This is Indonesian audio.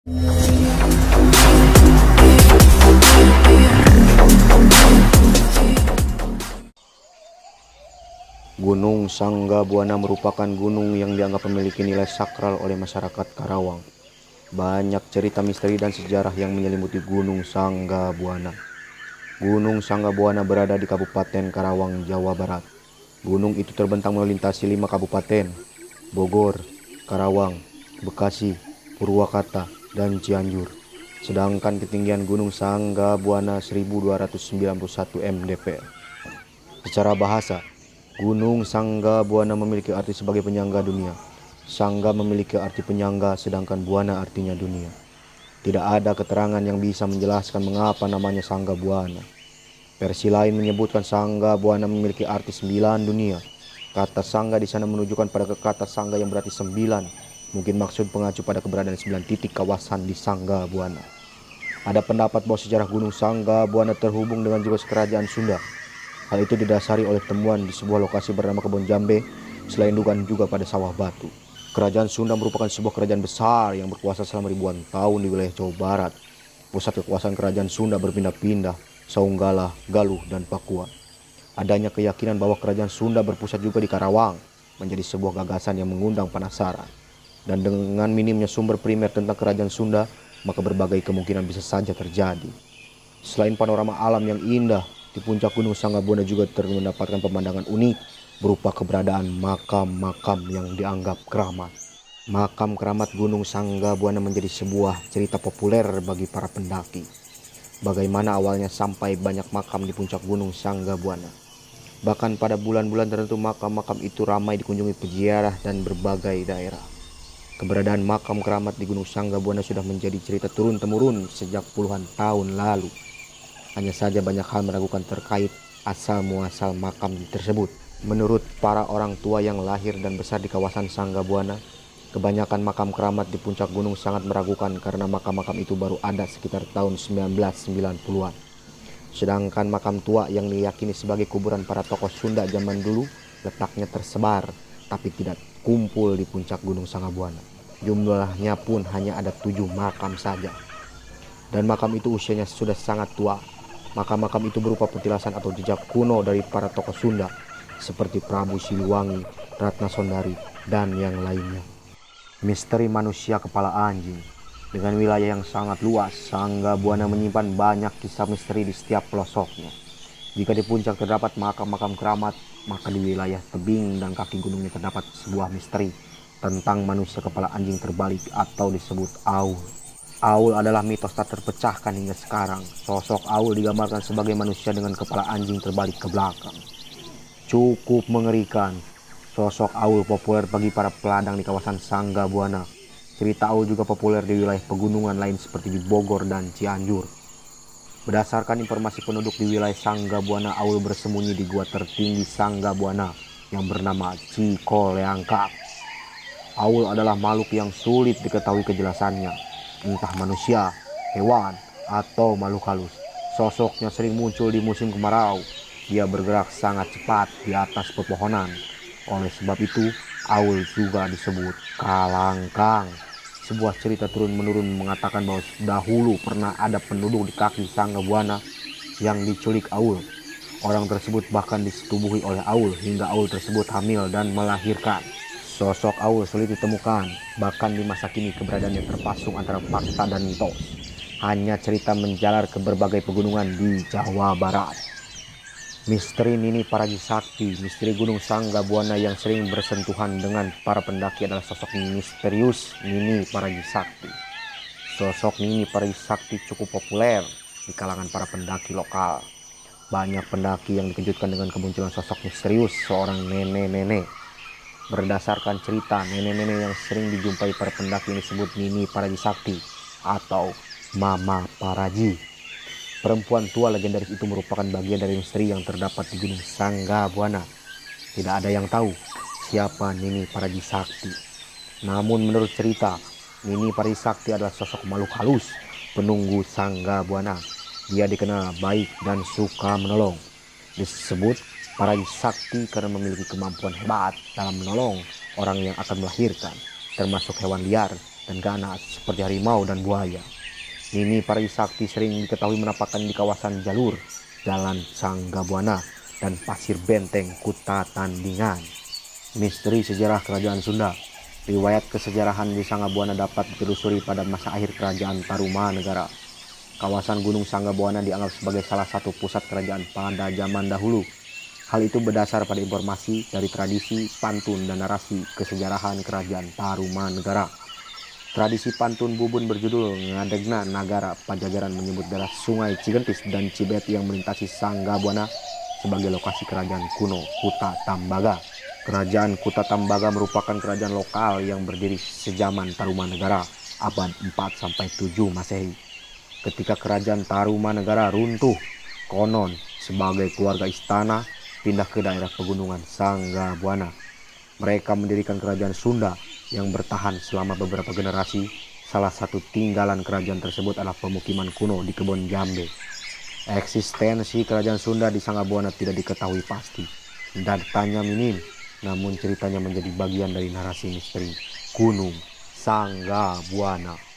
Gunung Sanggabuana merupakan gunung yang dianggap memiliki nilai sakral oleh masyarakat Karawang. Banyak cerita misteri dan sejarah yang menyelimuti Gunung Sanggabuana. Gunung Sanggabuana berada di Kabupaten Karawang, Jawa Barat. Gunung itu terbentang melintasi 5 kabupaten: Bogor, Karawang, Bekasi, Purwakarta, dan Cianjur. Sedangkan ketinggian Gunung Sanggabuana 1291 mdpl. Secara bahasa, Gunung Sanggabuana memiliki arti sebagai penyangga dunia. Sangga memiliki arti penyangga, sedangkan buana artinya dunia. Tidak ada keterangan yang bisa menjelaskan mengapa namanya Sanggabuana. Versi lain menyebutkan Sanggabuana memiliki arti 9 dunia. Kata sangga di sana menunjukkan pada kata sangga yang berarti 9. Mungkin maksud pengacu pada keberadaan 9 titik kawasan di Sanggabuana. Ada pendapat bahwa sejarah Gunung Sanggabuana terhubung dengan juga kerajaan Sunda. Hal itu didasari oleh temuan di sebuah lokasi bernama Kebon Jambe, selain dugaan juga pada Sawah Batu. Kerajaan Sunda merupakan sebuah kerajaan besar yang berkuasa selama ribuan tahun di wilayah Jawa Barat. Pusat kekuasaan kerajaan Sunda berpindah-pindah, Saunggala, Galuh, dan Papua. Adanya keyakinan bahwa kerajaan Sunda berpusat juga di Karawang menjadi sebuah gagasan yang mengundang penasaran. Dan dengan minimnya sumber primer tentang kerajaan Sunda, maka berbagai kemungkinan bisa saja terjadi. Selain panorama alam yang indah, di puncak Gunung Sanggabuana juga mendapatkan pemandangan unik berupa keberadaan makam-makam yang dianggap keramat. Makam keramat Gunung Sanggabuana menjadi sebuah cerita populer bagi para pendaki. Bagaimana awalnya sampai banyak makam di puncak Gunung Sanggabuana. Bahkan pada bulan-bulan tertentu makam-makam itu ramai dikunjungi peziarah dan berbagai daerah. Keberadaan makam keramat di Gunung Sanggabuana sudah menjadi cerita turun-temurun sejak puluhan tahun lalu. Hanya saja banyak hal meragukan terkait asal-muasal makam tersebut. Menurut para orang tua yang lahir dan besar di kawasan Sanggabuana, kebanyakan makam keramat di puncak gunung sangat meragukan karena makam-makam itu baru ada sekitar tahun 1990-an. Sedangkan makam tua yang diyakini sebagai kuburan para tokoh Sunda zaman dulu letaknya tersebar, tapi tidak kumpul di puncak Gunung Sanggabuana. Jumlahnya pun hanya ada 7 makam saja. Dan makam itu usianya sudah sangat tua. Makam-makam itu berupa petilasan atau jejak kuno dari para tokoh Sunda seperti Prabu Siliwangi, Ratna Sondari, dan yang lainnya. Misteri manusia kepala anjing. Dengan wilayah yang sangat luas, Sanggabuana menyimpan banyak kisah misteri di setiap pelosoknya. Jika di puncak terdapat makam-makam keramat, maka di wilayah tebing dan kaki gunungnya terdapat sebuah misteri tentang manusia kepala anjing terbalik atau disebut Aul. Aul adalah mitos tak terpecahkan hingga sekarang. Sosok Aul digambarkan sebagai manusia dengan kepala anjing terbalik ke belakang. Cukup mengerikan. Sosok Aul populer bagi para peladang di kawasan Sanggabuana. Cerita Aul juga populer di wilayah pegunungan lain seperti di Bogor dan Cianjur. Berdasarkan informasi penduduk di wilayah Sanggabuana, Aul bersembunyi di gua tertinggi Sanggabuana yang bernama Cikoleangkap. Aul adalah makhluk yang sulit diketahui kejelasannya. Entah manusia, hewan, atau makhluk halus. Sosoknya sering muncul di musim kemarau. Dia bergerak sangat cepat di atas pepohonan. Oleh sebab itu, Aul juga disebut Kalangkang. Sebuah cerita turun-menurun mengatakan bahwa dahulu pernah ada penduduk di kaki Sanggabuana yang diculik Aul. Orang tersebut bahkan disetubuhi oleh Aul hingga Aul tersebut hamil dan melahirkan. Sosok Aul sulit ditemukan, bahkan di masa kini keberadaannya terpasung antara fakta dan mitos. Hanya cerita menjalar ke berbagai pegunungan di Jawa Barat. Misteri Nini Paraji Sakti. Misteri Gunung Sanggabuana yang sering bersentuhan dengan para pendaki adalah sosok misterius Nini Paraji Sakti. Sosok Nini Paraji Sakti cukup populer di kalangan para pendaki lokal. Banyak pendaki yang dikejutkan dengan kemunculan sosok misterius seorang nenek-nenek. Berdasarkan cerita, nenek-nenek yang sering dijumpai para pendaki ini disebut Nini Paraji Sakti atau Mama Paraji. Perempuan tua legendaris itu merupakan bagian dari misteri yang terdapat di Gunung Sanggabuana. Tidak ada yang tahu siapa Nini Paraji Sakti. Namun menurut cerita, Nini Paraji Sakti adalah sosok makhluk halus penunggu Sanggabuana. Dia dikenal baik dan suka menolong. Disebut Paraji Sakti karena memiliki kemampuan hebat dalam menolong orang yang akan melahirkan, termasuk hewan liar dan ganas seperti harimau dan buaya. Nini Parisakti sering diketahui menampakkan di kawasan jalur Jalan Sanggabuana dan Pasir Benteng Kuta Tandingan. Misteri sejarah Kerajaan Sunda. Riwayat kesejarahan di Sanggabuana dapat ditelusuri pada masa akhir Kerajaan Tarumanegara. Kawasan Gunung Sanggabuana dianggap sebagai salah satu pusat kerajaan pada zaman dahulu. Hal itu berdasar pada informasi dari tradisi, pantun, dan narasi kesejarahan Kerajaan Tarumanegara. Tradisi pantun Bubun berjudul Ngadegna Nagara Pajajaran menyebut daerah Sungai Cigentis dan Cibet yang melintasi Sanggabuana sebagai lokasi kerajaan kuno Kuta Tambaga. Kerajaan Kuta Tambaga merupakan kerajaan lokal yang berdiri sejaman Tarumanegara abad 4-7 Masehi. Ketika kerajaan Tarumanegara runtuh, konon sebagai keluarga istana pindah ke daerah pegunungan Sanggabuana. Mereka mendirikan kerajaan Sunda yang bertahan selama beberapa generasi. Salah satu tinggalan kerajaan tersebut adalah pemukiman kuno di Kebon Jambe. Eksistensi kerajaan Sunda di Sanggabuana tidak diketahui pasti. Datanya minim, namun ceritanya menjadi bagian dari narasi misteri Gunung Sanggabuana.